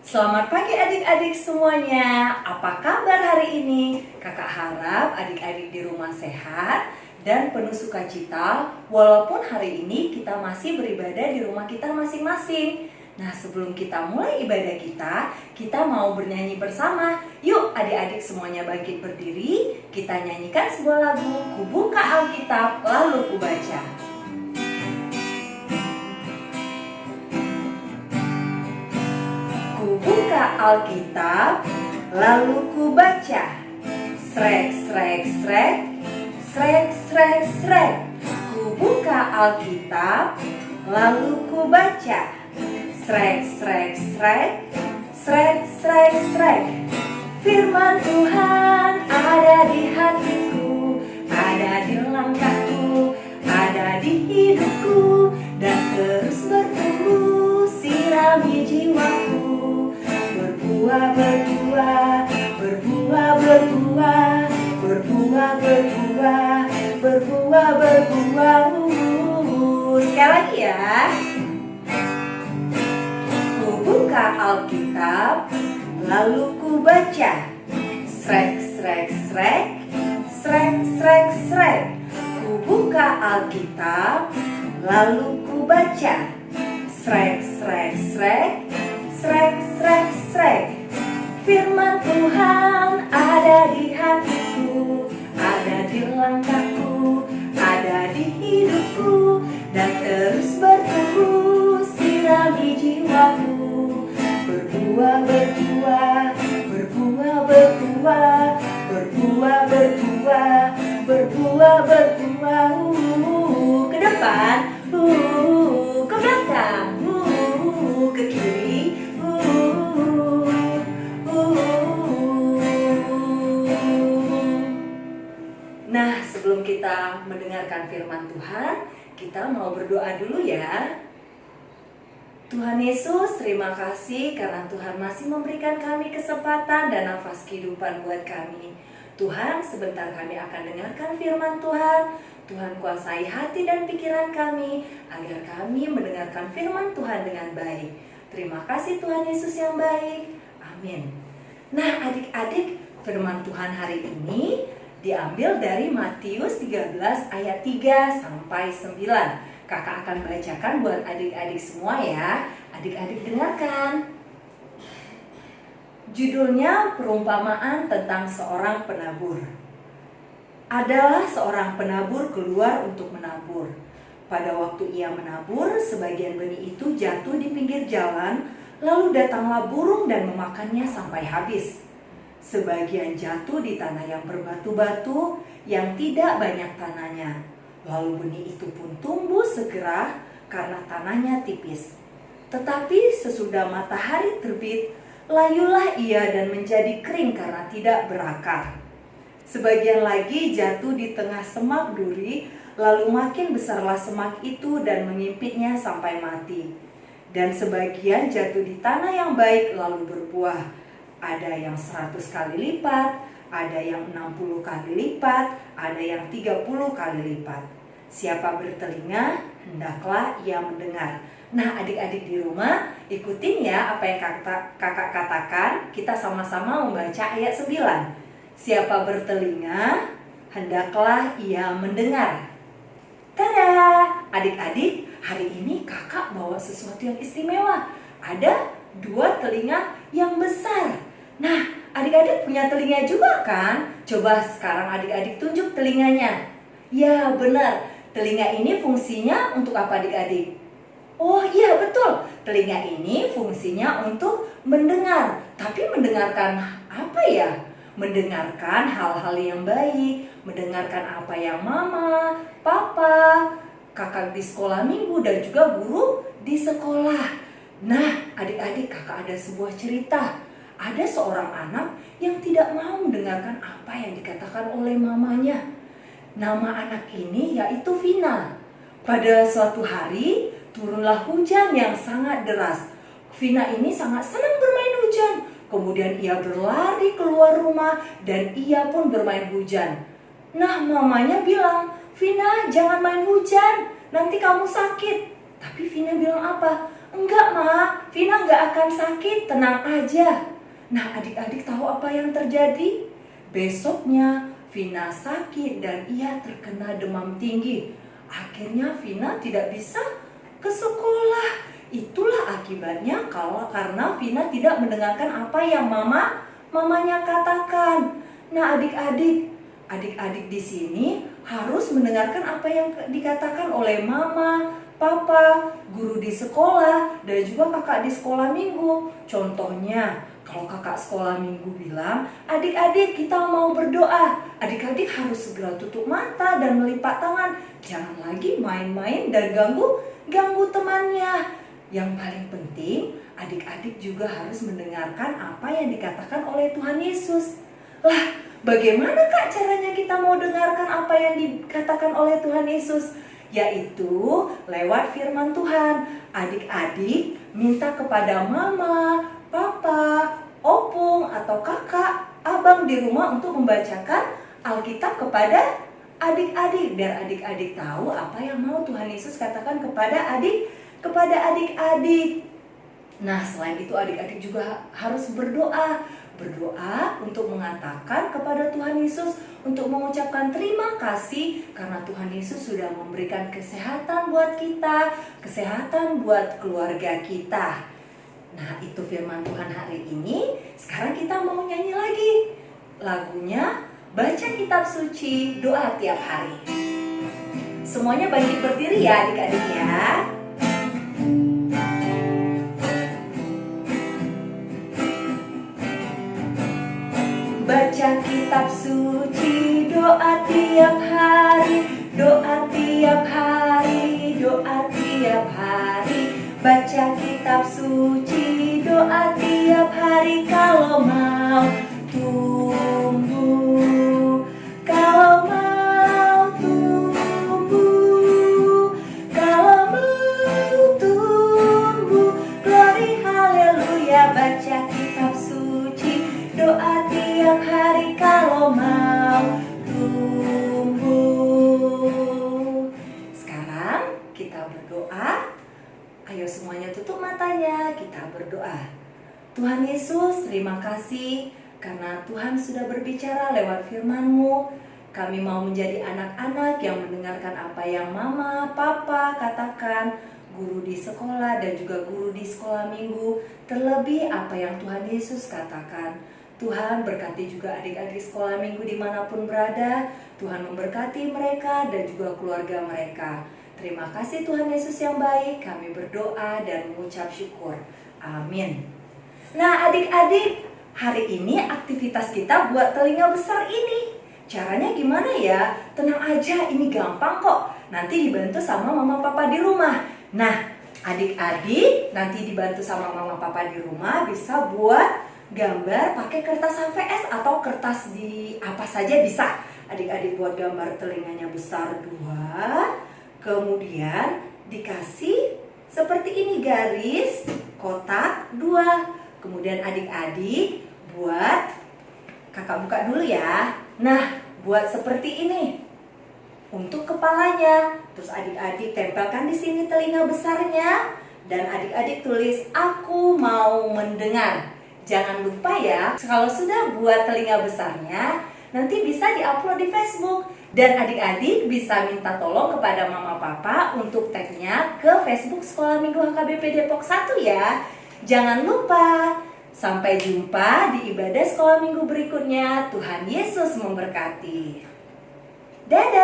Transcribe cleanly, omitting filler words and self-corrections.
Selamat pagi adik-adik semuanya. Apa kabar hari ini? Kakak harap adik-adik di rumah sehat dan penuh sukacita walaupun hari ini kita masih beribadah di rumah kita masing-masing. Nah, sebelum kita mulai ibadah kita mau bernyanyi bersama. Yuk adik-adik semuanya bangkit berdiri, kita nyanyikan sebuah lagu, Ku buka Alkitab lalu ku baca. Ku buka Alkitab, lalu ku baca. Srek, srek, srek, srek, srek, srek. Ku buka Alkitab, lalu ku baca. Srek, srek, srek, srek, srek, srek. Firman Tuhan ada di hatiku, ada di langkahku, ada di hidupku, dan terus bertumbuh sirami jiwaku. Berbuah, berbuah, berbuah, berbuah, berbuah, berbuah, berbuah, berbuah. Sekali lagi ya. Ku buka Alkitab, lalu ku baca. Srek, srek, srek, srek, srek, srek. Ku buka Alkitab, lalu ku baca. Srek, srek, srek, srek, srek, srek. Firman Tuhan ada di hatiku, ada di langkahku, ada di hidupku, dan terus bertumbuh sirami jiwaku. Berbuah, berbuah, berbuah, berbuah, berbuah, berbuah, berbuah, berbuah. Ke depan, ke belakang, ke kiri. Nah, sebelum kita mendengarkan firman Tuhan, kita mau berdoa dulu ya. Tuhan Yesus, terima kasih karena Tuhan masih memberikan kami kesempatan dan nafas kehidupan buat kami. Tuhan, sebentar kami akan dengarkan firman Tuhan. Tuhan kuasai hati dan pikiran kami agar kami mendengarkan firman Tuhan dengan baik. Terima kasih Tuhan Yesus yang baik. Amin. Nah, adik-adik, firman Tuhan hari ini diambil dari Matius 13 ayat 3 sampai 9. Kakak akan bacakan buat adik-adik semua ya. Adik-adik dengarkan. Judulnya perumpamaan tentang seorang penabur. Adalah seorang penabur keluar untuk menabur. Pada waktu ia menabur, sebagian benih itu jatuh di pinggir jalan, lalu datanglah burung dan memakannya sampai habis. Sebagian jatuh di tanah yang berbatu-batu, yang tidak banyak tanahnya. Lalu benih itu pun tumbuh segera karena tanahnya tipis. Tetapi sesudah matahari terbit, layulah ia dan menjadi kering karena tidak berakar. Sebagian lagi jatuh di tengah semak duri, lalu makin besarlah semak itu dan mengimpitnya sampai mati. Dan sebagian jatuh di tanah yang baik lalu berbuah. Ada yang 100 kali lipat, ada yang 60 kali lipat, ada yang 30 kali lipat. Siapa bertelinga, hendaklah ia mendengar. Nah, adik-adik di rumah, ikutin ya apa yang kakak katakan. Kita sama-sama membaca ayat 9. Siapa bertelinga, hendaklah ia mendengar. Tada! Adik-adik, hari ini kakak bawa sesuatu yang istimewa. Ada 2 telinga yang besar. Nah, adik-adik punya telinga juga kan? Coba sekarang adik-adik tunjuk telinganya. Ya, benar. Telinga ini fungsinya untuk apa adik-adik? Oh iya, betul. Telinga ini fungsinya untuk mendengar. Tapi mendengarkan apa ya? Mendengarkan hal-hal yang baik, mendengarkan apa yang mama, papa, kakak di sekolah minggu, dan juga guru di sekolah. Nah, adik-adik, kakak ada sebuah cerita. Ada seorang anak yang tidak mau mendengarkan apa yang dikatakan oleh mamanya. Nama anak ini yaitu Vina. Pada suatu hari, turunlah hujan yang sangat deras. Vina ini sangat senang bermain hujan. Kemudian ia berlari keluar rumah dan ia pun bermain hujan. Nah, mamanya bilang, Vina, jangan main hujan, nanti kamu sakit. Tapi Vina bilang apa? Enggak, Ma, Vina nggak akan sakit, tenang aja. Nah, adik-adik tahu apa yang terjadi? Besoknya Vina sakit dan ia terkena demam tinggi. Akhirnya Vina tidak bisa ke sekolah. Itulah akibatnya karena Vina tidak mendengarkan apa yang mamanya katakan. Nah, adik-adik di sini harus mendengarkan apa yang dikatakan oleh mama, papa, guru di sekolah, dan juga kakak di sekolah minggu. Contohnya, kalau kakak sekolah minggu bilang, adik-adik kita mau berdoa, adik-adik harus segera tutup mata dan melipat tangan. Jangan lagi main-main dan ganggu temannya. Yang paling penting, adik-adik juga harus mendengarkan apa yang dikatakan oleh Tuhan Yesus. Lah, bagaimana Kak caranya kita mau dengarkan apa yang dikatakan oleh Tuhan Yesus? Yaitu lewat firman Tuhan. Adik-adik minta kepada mama, papa, opung, atau kakak, abang di rumah untuk membacakan Alkitab kepada adik-adik, biar adik-adik tahu apa yang mau Tuhan Yesus katakan kepada adik-adik. Nah, selain itu adik-adik juga harus berdoa untuk mengatakan kepada Tuhan Yesus, untuk mengucapkan terima kasih karena Tuhan Yesus sudah memberikan kesehatan buat kita, kesehatan buat keluarga kita. Nah, itu firman Tuhan hari ini. Sekarang kita mau nyanyi lagi lagunya Baca Kitab Suci, Doa Tiap Hari. Semuanya bangkit berdiri ya adik-adik ya. Baca kitab suci, doa tiap hari, doa tiap hari, doa tiap hari. Baca kitab suci, doa tiap hari kalau mau tumbuh, kalau mau tumbuh, kalau mau tumbuh. Glory haleluya, baca kitab suci, doa tiap hari kalau mau tumbuh. Sekarang kita berdoa. Ayo semuanya tutup matanya, kita berdoa. Tuhan Yesus, terima kasih karena Tuhan sudah berbicara lewat firman-Mu. Kami mau menjadi anak-anak yang mendengarkan apa yang mama, papa katakan, guru di sekolah dan juga guru di sekolah minggu, terlebih apa yang Tuhan Yesus katakan. Tuhan berkati juga adik-adik sekolah minggu dimanapun berada. Tuhan memberkati mereka dan juga keluarga mereka. Terima kasih Tuhan Yesus yang baik. Kami berdoa dan mengucap syukur. Amin. Nah adik-adik, hari ini aktivitas kita buat telinga besar ini. Caranya gimana ya? Tenang aja, ini gampang kok. Nanti dibantu sama mama papa di rumah. Nah adik-adik nanti dibantu sama mama papa di rumah bisa buat gambar pakai kertas HVS atau kertas di apa saja bisa. Adik-adik buat gambar telinganya besar 2. Kemudian dikasih seperti ini garis kotak 2. Kemudian adik-adik buat, kakak buka dulu ya. Nah, buat seperti ini untuk kepalanya. Terus adik-adik tempelkan di sini telinga besarnya dan adik-adik tulis aku mau mendengar. Jangan lupa ya, kalau sudah buat telinga besarnya, nanti bisa diupload di Facebook. Dan adik-adik bisa minta tolong kepada mama papa untuk tag-nya ke Facebook Sekolah Minggu HKBP Depok 1 ya. Jangan lupa. Sampai jumpa di ibadah sekolah minggu berikutnya. Tuhan Yesus memberkati. Dadah.